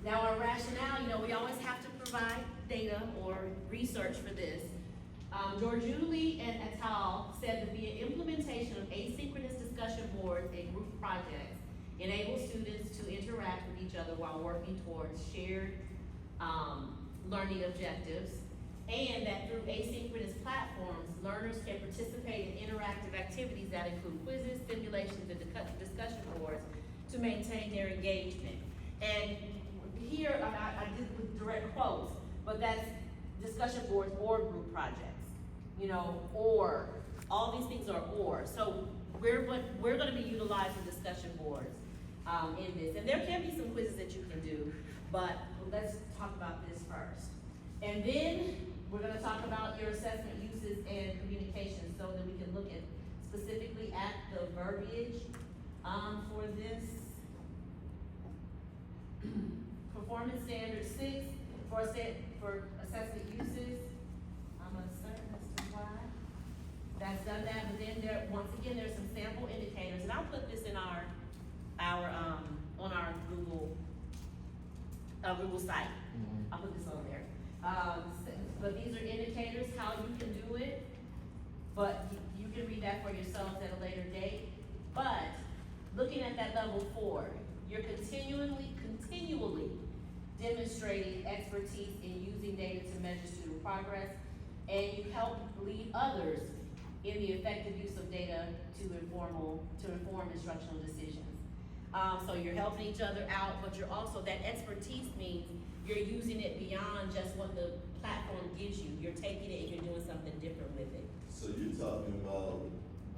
Now our rationale, we always have to provide data or research for this. Giorgiuli and et al. Said that the implementation of asynchronous discussion boards and group projects enable students to interact with each other while working towards shared learning objectives, and that through asynchronous platforms, learners can participate in interactive activities that include quizzes, simulations, and discussion boards to maintain their engagement. And here, I did with direct quotes, but that's discussion boards or group projects, or, all these things are or. So we're gonna be utilizing discussion boards in this. And there can be some quizzes that you can do, but let's talk about this first. And then we're gonna talk about your assessment uses and communication so that we can look at specifically at the verbiage for this. Performance standard 6 for assessment uses. I'm uncertain as to why that's done that, but then once again there's some sample indicators, and I'll put this in our on our Google site. I'll put this on there. But these are indicators how you can do it, but you can read that for yourselves at a later date. But looking at that level 4, you're continually demonstrating expertise in using data to measure student progress, and you help lead others in the effective use of data to inform instructional decisions. So you're helping each other out, but you're also, that expertise means you're using it beyond just what the platform gives you. You're taking it and you're doing something different with it. So you're talking about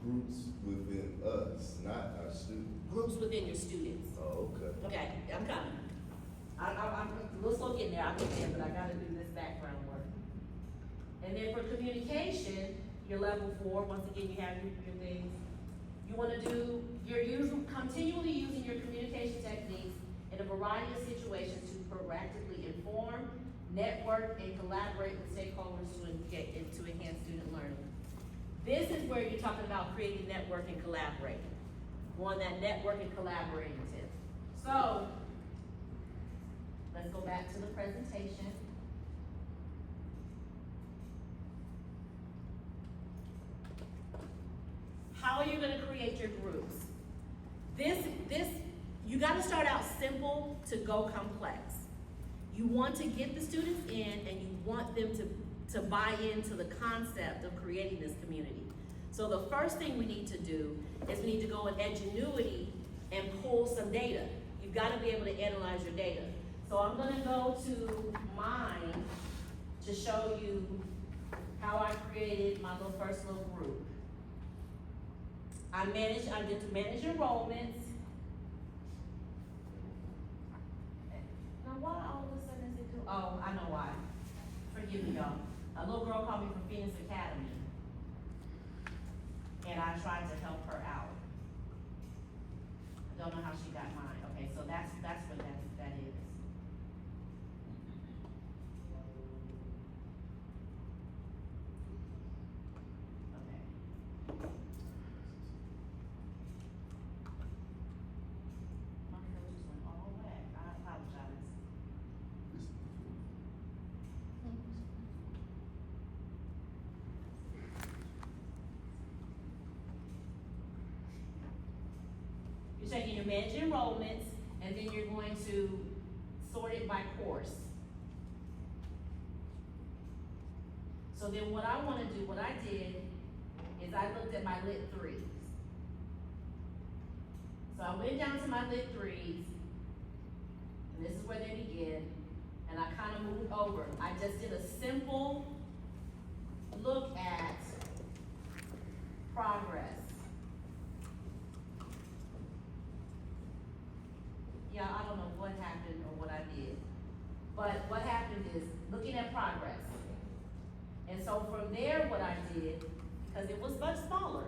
groups within us, not our students? Groups within your students. Oh, okay. Okay, I'm coming. I'm a little slow getting there, I'll get there, but I gotta do this background work. And then for communication, your level 4, once again, you have your things. You wanna do, continually using your communication techniques in a variety of situations to proactively inform, network, and collaborate with stakeholders to enhance student learning. This is where you're talking about creating network and collaborating. On that network and collaborating tip. So, let's go back to the presentation. How are you gonna create your groups? You gotta start out simple to go complex. You want to get the students in and you want them to buy into the concept of creating this community. So the first thing we need to do is we need to go in Edgenuity and pull some data. You've gotta be able to analyze your data. So I'm gonna go to mine to show you how I created my first little group. I did to manage enrollments. Now why all of a sudden is it do? Oh, I know why. Forgive me, y'all. A little girl called me from Phoenix Academy, and I tried to help her out. I don't know how she got mine. Okay, so that's what that is. Okay. My hair just went all wet. I apologize. You're taking your manage enrollments, and then you're going to sort it by course. So then what I wanna do, what I did, is I looked at my Lit 3s. So I went down to my Lit 3s, and this is where they begin, and I kinda moved over. I just did a simple look at progress. Yeah, I don't know what happened or what I did. But what happened is, looking at progress. And so from there, what I did, because it was much smaller,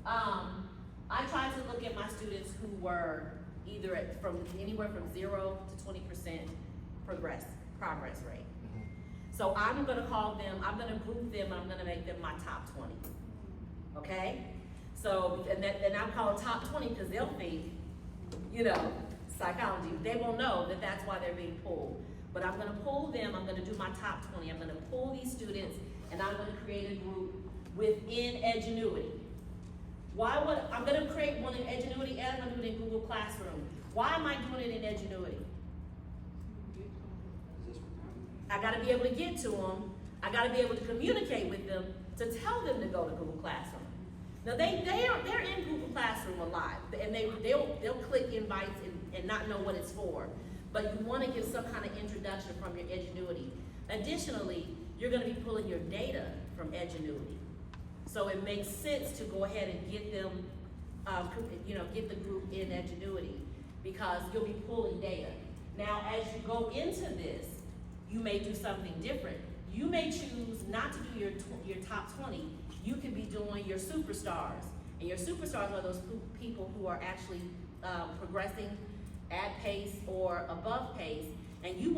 I tried to look at my students who were either anywhere from 0 to 20% progress rate. So I'm gonna call them, I'm gonna group them, I'm gonna make them my top 20. Okay? So, and I'm calling top 20 because they'll think, psychology. They will know that that's why they're being pulled. But I'm gonna pull them, I'm gonna do my top 20, I'm gonna pull these students, and I'm gonna create a group within Edgenuity. I'm gonna create one in Edgenuity and I'm gonna do it in Google Classroom. Why am I doing it in Edgenuity? I gotta be able to get to them, I gotta be able to communicate with them to tell them to go to Google Classroom. Now they're in Google Classroom a lot, and they'll click invites and not know what it's for. But you want to give some kind of introduction from your Edgenuity. Additionally, you're going to be pulling your data from Edgenuity, so it makes sense to go ahead and get them, get the group in Edgenuity, because you'll be pulling data. Now, as you go into this, you may do something different. You may choose not to do your top 20. You could be doing your superstars, and your superstars are those people who are actually progressing at pace or above pace, and you